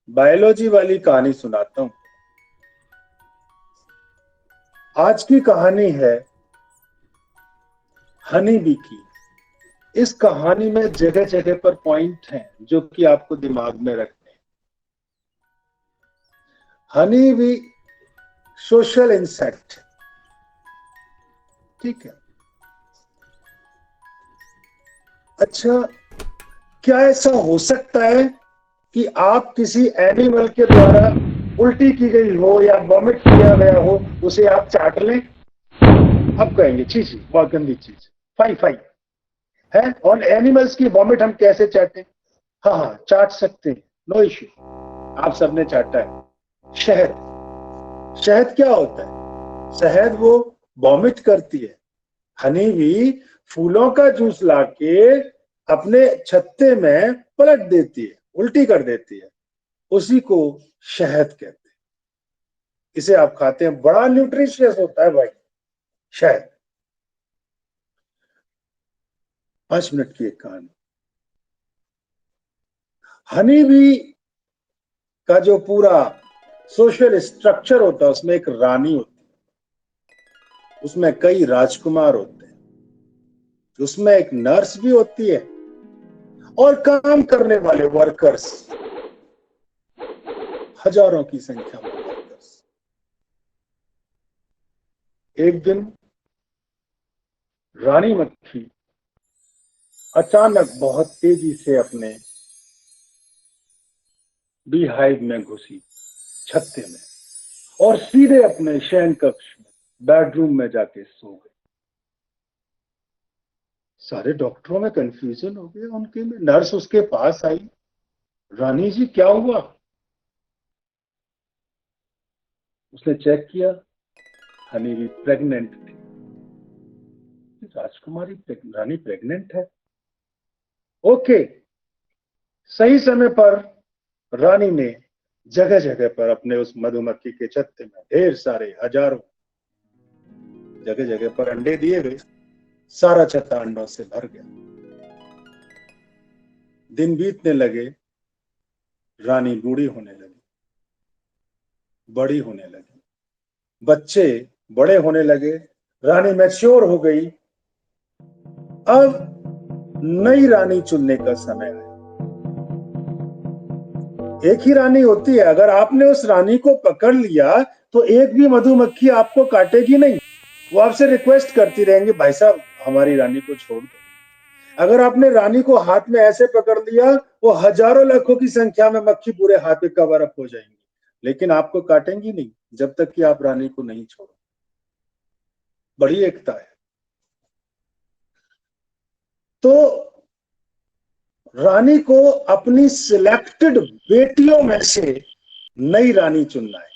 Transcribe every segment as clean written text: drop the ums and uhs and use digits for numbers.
Biology वाली कहानी सुनाता हूं। आज की कहानी है हनी बी की। इस कहानी में जगह जगह पर पॉइंट हैं जो कि आपको दिमाग में रखने हैं। हनी बी सोशल इंसेक्ट, ठीक है। अच्छा, क्या ऐसा हो सकता है कि आप किसी एनिमल के द्वारा उल्टी की गई हो या वॉमिट किया गया हो, उसे आप चाट लें? आप कहेंगे छी छी, बहुत गंदी चीज, फाई फाई है। और एनिमल्स की वॉमिट हम कैसे चाटें? हाँ हाँ, चाट सकते हैं, नो इश्यू। आप सबने चाटा है। शहद, शहद क्या होता है? शहद वो वॉमिट करती है। हनी भी फूलों का जूस लाके अपने छत्ते में पलट देती है, उल्टी कर देती है। उसी को शहद कहते हैं। इसे आप खाते हैं, बड़ा न्यूट्रिशियस होता है भाई शहद। 5 मिनट की एक कहानी। हनी भी का जो पूरा सोशल स्ट्रक्चर होता है, उसमें एक रानी होती है, उसमें कई राजकुमार होते हैं, उसमें एक नर्स भी होती है और काम करने वाले वर्कर्स, हजारों की संख्या में वर्कर्स। एक दिन रानी मक्खी अचानक बहुत तेजी से अपने बी हाइव में घुसी, छत्ते में, और सीधे अपने शयन कक्ष में, बेडरूम में जाके सो गई। सारे डॉक्टरों में कंफ्यूजन हो गया उनके में। नर्स उसके पास आई, रानी जी क्या हुआ? उसने चेक किया, हनी भी प्रेग्नेंट थी। राजकुमारी रानी प्रेग्नेंट है। ओके। सही समय पर रानी ने जगह जगह पर अपने उस मधुमक्खी के छत्ते में ढेर सारे, हजारों जगह जगह पर अंडे दिए गए। सारा छत्ता अंडों से भर गया। दिन बीतने लगे, रानी बूढ़ी होने लगी, बड़ी होने लगी, बच्चे बड़े होने लगे, रानी मैच्योर हो गई। अब नई रानी चुनने का समय आया। एक ही रानी होती है, अगर आपने उस रानी को पकड़ लिया तो एक भी मधुमक्खी आपको काटेगी नहीं। वो आपसे रिक्वेस्ट करती रहेंगी, भाई साहब हमारी रानी को छोड़ दो। अगर आपने रानी को हाथ में ऐसे पकड़ लिया, वो हजारों लाखों की संख्या में मक्खी पूरे हाथ पे कवर अप हो जाएंगी, लेकिन आपको काटेंगी नहीं जब तक कि आप रानी को नहीं छोड़ो। बड़ी एकता है। तो रानी को अपनी सिलेक्टेड बेटियों में से नई रानी चुनना है।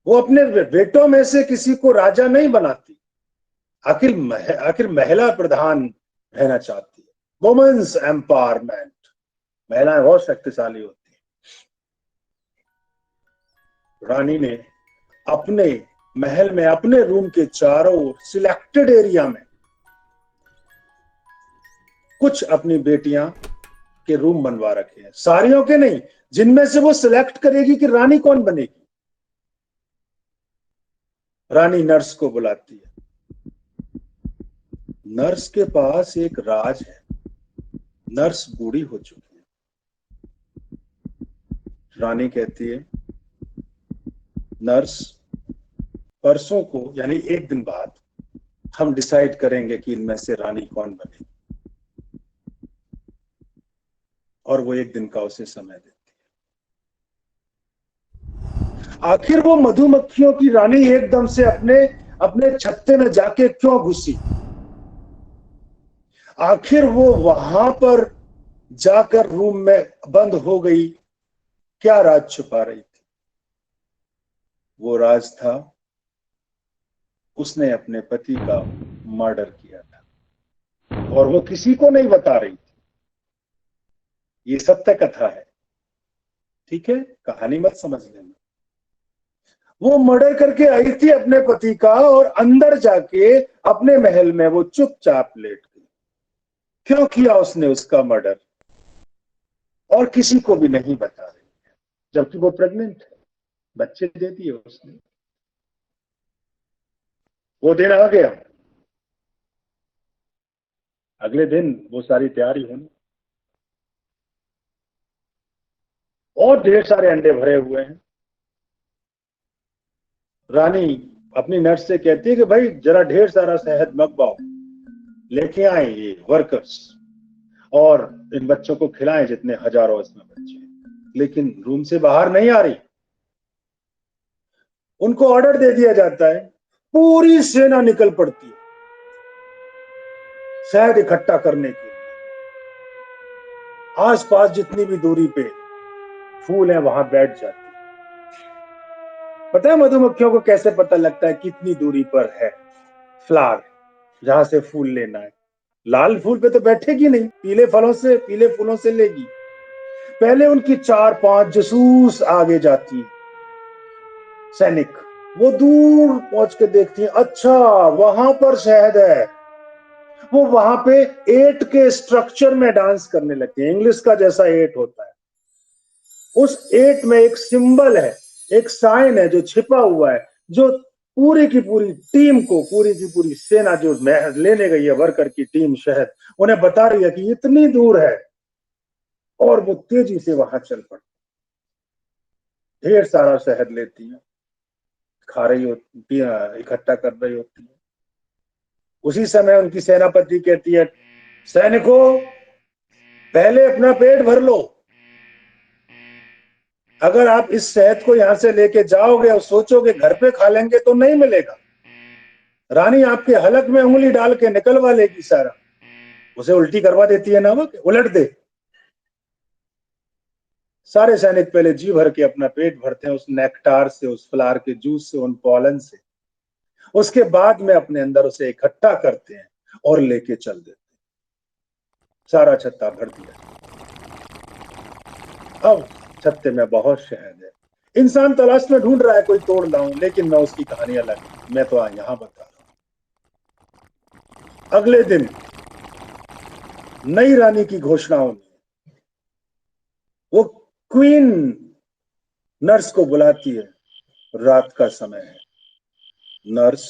वो अपने बेटों में से किसी को राजा नहीं बनाती। आखिर महिला प्रधान रहना चाहती है, वुमेन्स एम्पावरमेंट। महिलाएं बहुत शक्तिशाली होती हैं। रानी ने अपने महल में, अपने रूम के चारों ओर सिलेक्टेड एरिया में कुछ अपनी बेटियां के रूम बनवा रखे हैं, सारियों के नहीं, जिनमें से वो सिलेक्ट करेगी कि रानी कौन बनेगी। रानी नर्स को बुलाती है। नर्स के पास एक राज है। नर्स बूढ़ी हो चुकी है। रानी कहती है, नर्स परसों को, यानी एक दिन बाद, हम डिसाइड करेंगे कि इनमें से रानी कौन बनेगी। और वो एक दिन का उसे समय देती है। आखिर वो मधुमक्खियों की रानी एकदम से अपने अपने छत्ते में जाके क्यों घुसी? आखिर वो वहां पर जाकर रूम में बंद हो गई, क्या राज छुपा रही थी? वो राज था, उसने अपने पति का मर्डर किया था और वो किसी को नहीं बता रही थी। ये सत्य कथा है, ठीक है, कहानी मत समझ लेना। वो मर्डर करके आई थी अपने पति का, और अंदर जाके अपने महल में वो चुपचाप लेट गई। क्यों किया उसने उसका मर्डर? और किसी को भी नहीं बता रही है, जबकि वो प्रेग्नेंट है, बच्चे दे दिए उसने। वो दिन आ गया, अगले दिन वो सारी तैयारी होनी, और ढेर सारे अंडे भरे हुए हैं। रानी अपनी नर्स से कहती है कि भाई जरा ढेर सारा शहद मंगवाओ, लेके आए ये वर्कर्स, और इन बच्चों को खिलाएं, जितने हजारों इसमें बच्चे। लेकिन रूम से बाहर नहीं आ रही। उनको ऑर्डर दे दिया जाता है, पूरी सेना निकल पड़ती है शहद इकट्ठा करने के लिए। आसपास जितनी भी दूरी पे फूल है वहां बैठ जाती है। पता है मधुमक्खियों को कैसे पता लगता है कितनी दूरी पर है फ्लावर, जहां से फूल लेना है? लाल फूल पे तो बैठेगी नहीं, पीले फूलों से लेगी। पहले उनकी 4-5 जासूस आगे जाती है, सैनिक। वो दूर पहुंच के देखती है, अच्छा वहां पर शहद है। वो वहां पे एट के स्ट्रक्चर में डांस करने लगती है, इंग्लिश का जैसा एट होता है। उस एट में एक सिंबल है, एक साइन है जो छिपा हुआ है, जो पूरी की पूरी टीम को, पूरी की पूरी सेना जो लेने गई है, वर्कर की टीम शहद, उन्हें बता रही है कि इतनी दूर है। और वो तेजी से वहां चल पड़ती, ढेर सारा शहद लेती है, खा रही होती है, इकट्ठा कर रही होती है। उसी समय उनकी सेनापति कहती है, सैनिकों पहले अपना पेट भर लो। अगर आप इस शहद को यहां से लेके जाओगे और सोचोगे घर पे खा लेंगे तो नहीं मिलेगा। रानी आपके हलक में उंगली डाल के निकलवा लेगी सारा। उसे उल्टी करवा देती है ना, वो उलट दे। सारे सैनिक पहले जी भर के अपना पेट भरते हैं उस नेक्टार से, उस फ्लावर के जूस से, उन पॉलन से। उसके बाद में अपने अंदर उसे इकट्ठा करते हैं और लेके चल देते हैं। सारा छत्ता भर दिया। अब छत्ते में बहुत शहद है। इंसान तलाश में ढूंढ रहा है कोई तोड़ लाऊं, लेकिन मैं उसकी कहानी अलग, मैं तो यहां बता रहा हूं। अगले दिन नई रानी की घोषणा होनी है। वो क्वीन नर्स को बुलाती है, रात का समय है, नर्स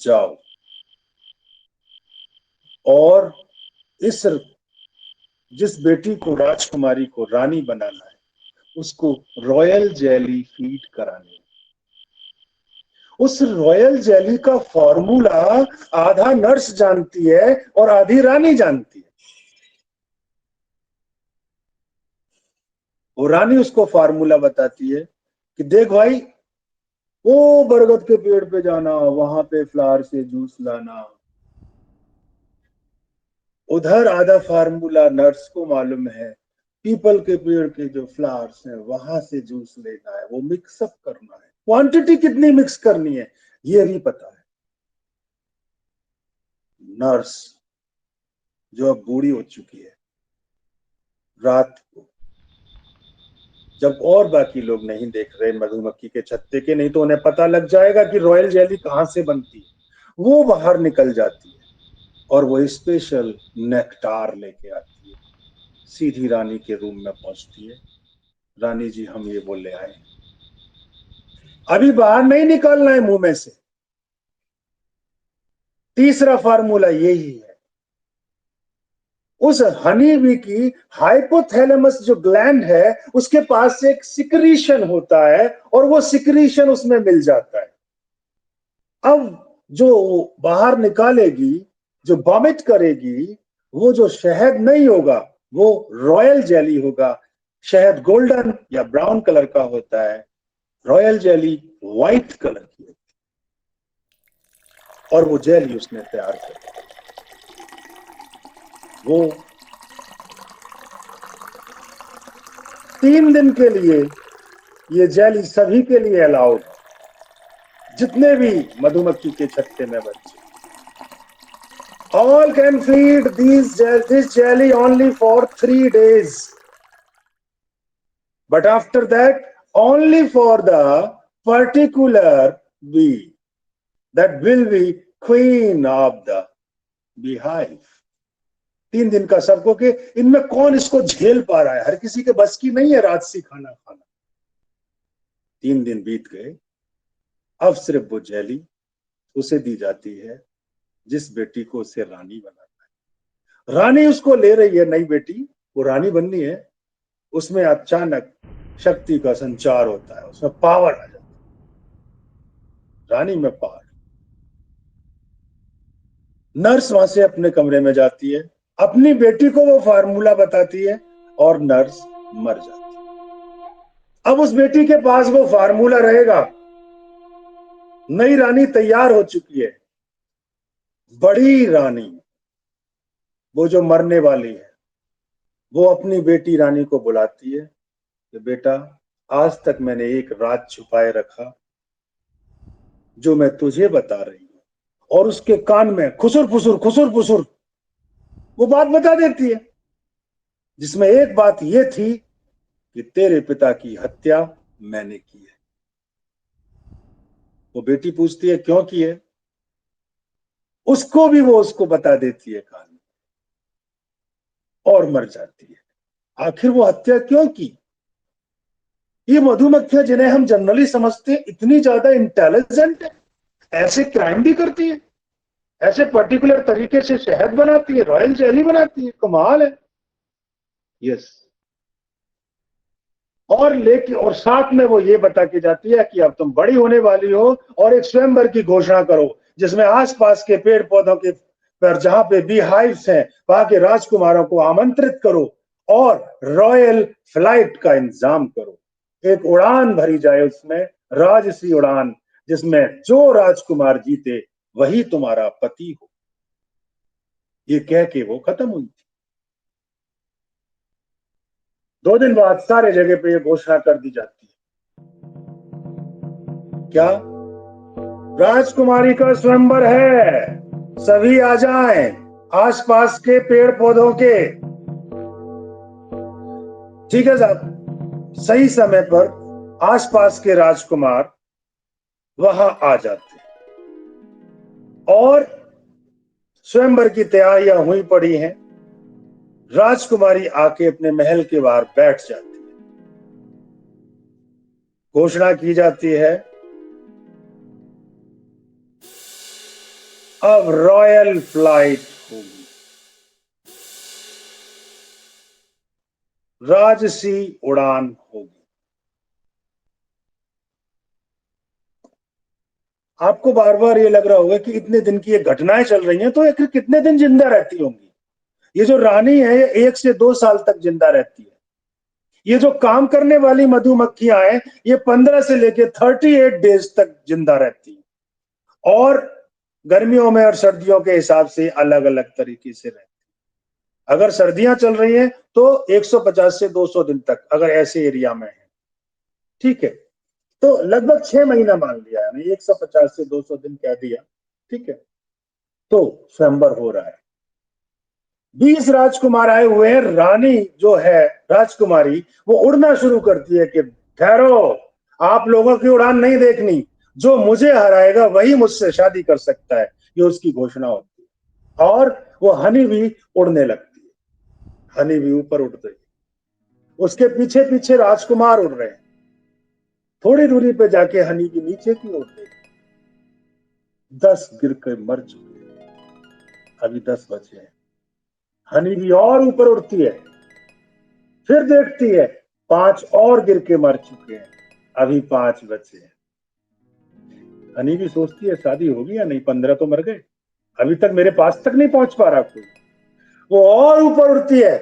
जाओ और इस जिस बेटी को, राजकुमारी को रानी बनाना है, उसको रॉयल जेली फीड करानी है। उस रॉयल जेली का फॉर्मूला आधा नर्स जानती है और आधी रानी जानती है। वो रानी उसको फार्मूला बताती है कि देख भाई, वो बरगद के पेड़ पे जाना, वहां पे फ्लावर से जूस लाना। उधर आधा फार्मूला नर्स को मालूम है, पीपल के पेड़ के जो फ्लावर्स हैं वहां से जूस लेना है, वो मिक्सअप करना है, क्वांटिटी कितनी मिक्स करनी है ये भी पता है। नर्स जो अब बूढ़ी हो चुकी है, रात को जब और बाकी लोग नहीं देख रहे मधुमक्खी के छत्ते के, नहीं तो उन्हें पता लग जाएगा कि रॉयल जेली कहां से बनती है, वो बाहर निकल जाती है और वो स्पेशल नेक्टार लेके आती है। सीधी रानी के रूम में पहुंचती है। रानी जी हम ये बोले आए, अभी बाहर नहीं निकालना है मुंह में से। तीसरा फार्मूला यही है, उस हनी बी की हाइपोथैलेमस जो ग्लैंड है, उसके पास से एक सिक्रीशन होता है और वो सिक्रीशन उसमें मिल जाता है। अब जो बाहर निकालेगी, जो वॉमिट करेगी, वो जो शहद नहीं होगा, वो रॉयल जेली होगा। शहद गोल्डन या ब्राउन कलर का होता है, रॉयल जेली व्हाइट कलर की होती है। और वो जेली उसने तैयार कर, वो 3 दिन के लिए ये जेली सभी के लिए अलाउड है, जितने भी मधुमक्खी के छत्ते में बच्चे। All can feed this jelly only for 3 days. But after that, only for the particular bee that will be queen of the beehive. 3 दिन का सबको कि इनमें कौन इसको झेल पा रहा है, हर किसी के बस की नहीं है राजसी खाना खाना। 3 दिन बीत गए, अब सिर्फ वो जैली उसे दी जाती है जिस बेटी को उसे रानी बनाना है। रानी उसको ले रही है, नई बेटी, वो रानी बननी है। उसमें अचानक शक्ति का संचार होता है, उसमें पावर आ जाता है, रानी में पावर। नर्स वहां से अपने कमरे में जाती है, अपनी बेटी को वो फार्मूला बताती है और नर्स मर जाती है। अब उस बेटी के पास वो फार्मूला रहेगा। नई रानी तैयार हो चुकी है, बड़ी रानी, वो जो मरने वाली है। वो अपनी बेटी रानी को बुलाती है कि बेटा, आज तक मैंने एक राज छुपाए रखा जो मैं तुझे बता रही हूं। और उसके कान में खुसुर फुसुर वो बात बता देती है, जिसमें एक बात ये थी कि तेरे पिता की हत्या मैंने की है। वो बेटी पूछती है क्यों की है, उसको भी वो उसको बता देती है कान में, और मर जाती है। आखिर वो हत्या क्यों की? ये मधुमक्खियां जिन्हें हम जनरली समझते हैं इतनी ज्यादा इंटेलिजेंट है, ऐसे क्राइम भी करती है, ऐसे पर्टिकुलर तरीके से शहद बनाती है, रॉयल जेली बनाती है, कमाल है। यस। और साथ में वो ये बता के जाती है कि अब तुम बड़ी होने वाली हो और एक स्वयंवर की घोषणा करो जिसमें आसपास के पेड़ पौधों के पर जहां पे बी हाइव्स हैं वहां के राजकुमारों को आमंत्रित करो और रॉयल फ्लाइट का इंतजाम करो। एक उड़ान भरी जाए उसमें, राजसी उड़ान, जिसमें जो राजकुमार जीते वही तुम्हारा पति हो। ये कह के वो खत्म हुई थी। 2 दिन बाद सारे जगह पे ये घोषणा कर दी जाती है, क्या? राजकुमारी का स्वयंवर है, सभी आ जाएं, आसपास के पेड़ पौधों के। ठीक है साहब, सही समय पर आसपास के राजकुमार वहां आ जाते हैं और स्वयंवर की तैयारियां हुई पड़ी हैं। राजकुमारी आके अपने महल के बाहर बैठ जाती है, घोषणा की जाती है, अब रॉयल फ्लाइट होगी, राजसी उड़ान होगी। आपको बार बार ये लग रहा होगा कि इतने दिन की ये घटनाएं चल रही हैं तो आखिर कितने दिन जिंदा रहती होंगी? ये जो रानी है ये 1 से 2 साल तक जिंदा रहती है। ये जो काम करने वाली मधुमक्खियां हैं ये 15 से लेके 38 डेज तक जिंदा रहती हैं और गर्मियों में और सर्दियों के हिसाब से अलग अलग तरीके से रहती है। अगर सर्दियां चल रही हैं तो 150 से 200 दिन तक, अगर ऐसे एरिया में है। ठीक है, तो लगभग 6 महीना मान लिया है, 150 से 200 दिन कह दिया। ठीक है, तो स्वयंवर हो रहा है, 20 राजकुमार आए हुए हैं। रानी जो है राजकुमारी वो उड़ना शुरू करती है कि ठहरो, आप लोगों की उड़ान नहीं देखनी, जो मुझे हराएगा वही मुझसे शादी कर सकता है, ये उसकी घोषणा होती है। और वो हनी भी उड़ने लगती है, हनी भी ऊपर उड़ रही है, उसके पीछे पीछे राजकुमार उड़ रहे हैं। थोड़ी दूरी पे जाके हनी भी नीचे की उड़ रही है। 10 गिर के मर चुके हैं, अभी 10 बचे हैं। हनी भी और ऊपर उड़ती है, फिर देखती है 5 और गिर के मर चुके हैं, अभी 5 बचे हैं। हनी भी सोचती है शादी होगी या नहीं, 15 तो मर गए, अभी तक मेरे पास तक नहीं पहुंच पा रहा कोई। वो और ऊपर उड़ती है,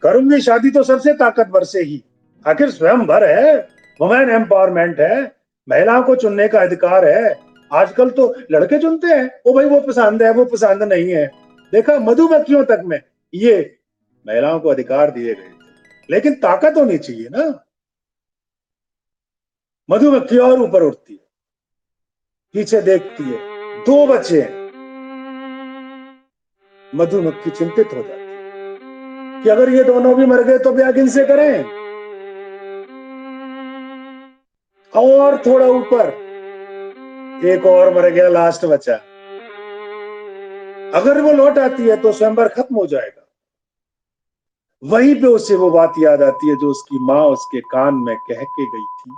करूंगी शादी तो सबसे ताकतवर से ही, आखिर स्वयंवर है, वुमेन एम्पावरमेंट है, महिलाओं को चुनने का अधिकार है। आजकल तो लड़के चुनते हैं, ओ भाई वो पसंद है वो पसंद नहीं है। देखा मधुमक्खियों तक में ये महिलाओं को अधिकार दिए गए थे, लेकिन ताकत होनी चाहिए ना। मधुमक्खी और ऊपर उठती है, पीछे देखती है, 2 बचे हैं। मधुमक्खी चिंतित हो जाती है कि अगर ये दोनों भी मर गए तो ब्याह किनसे करें। और थोड़ा ऊपर एक और मर गया, लास्ट बचा। अगर वो लौट आती है तो स्वयंवर खत्म हो जाएगा। वहीं पे उसे वो बात याद आती है जो उसकी माँ उसके कान में कह के गई थी।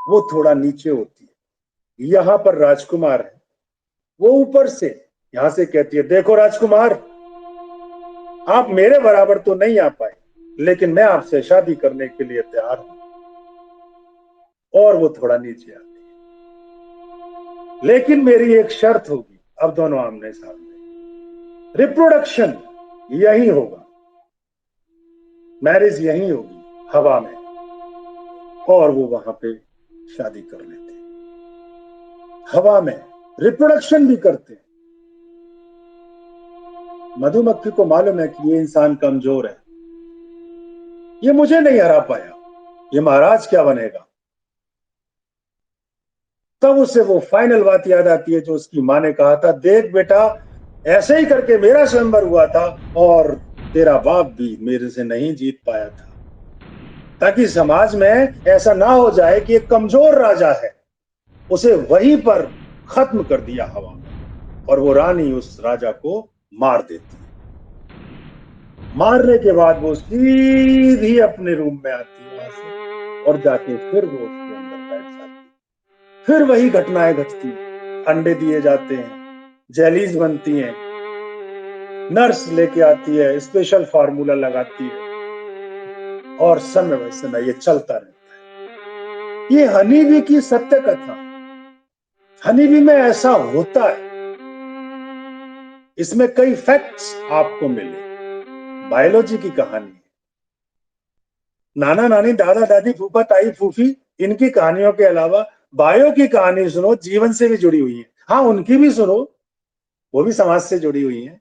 वो थोड़ा नीचे होती है, यहां पर राजकुमार है, वो ऊपर से यहां से कहती है, देखो राजकुमार, आप मेरे बराबर तो नहीं आ पाए, लेकिन मैं आपसे शादी करने के लिए तैयार हूं। और वो थोड़ा नीचे आती है, लेकिन मेरी एक शर्त होगी। अब दोनों आमने सामने, रिप्रोडक्शन यही होगा, मैरिज यही होगी, हवा में। और वो वहां पे शादी कर लेते हैं, हवा में रिप्रोडक्शन भी करते हैं। मधुमक्खी को मालूम है कि ये इंसान कमजोर है, ये मुझे नहीं हरा पाया, ये महाराज क्या बनेगा। तब उसे वो फाइनल बात याद आती है जो उसकी माँ ने कहा था, देख बेटा, ऐसे ही करके मेरा स्वयंवर हुआ था और तेरा बाप भी मेरे से नहीं जीत पाया था, ताकि समाज में ऐसा ना हो जाए कि एक कमजोर राजा है, उसे वहीं पर खत्म कर दिया हवा में, और वो रानी उस राजा को मार देती है। मारने के बाद वो सीधी अपने रूम में आती है वहां से, और जाके फिर वो उसके अंदर बैठ जाती है। फिर वही घटनाएं घटती हैं, अंडे दिए जाते हैं, जेलीज बनती हैं, नर्स लेके आती है, स्पेशल फार्मूला लगाती है, और समय वह समय ये चलता रहता है। ये हनी बी की सत्य कथा, हनी बी में ऐसा होता है। इसमें कई फैक्ट्स आपको मिले, बायोलॉजी की कहानी है। नाना नानी, दादा दादी, फूफा ताई फूफी, इनकी कहानियों के अलावा बायो की कहानी सुनो, जीवन से भी जुड़ी हुई है। हाँ, उनकी भी सुनो, वो भी समाज से जुड़ी हुई है।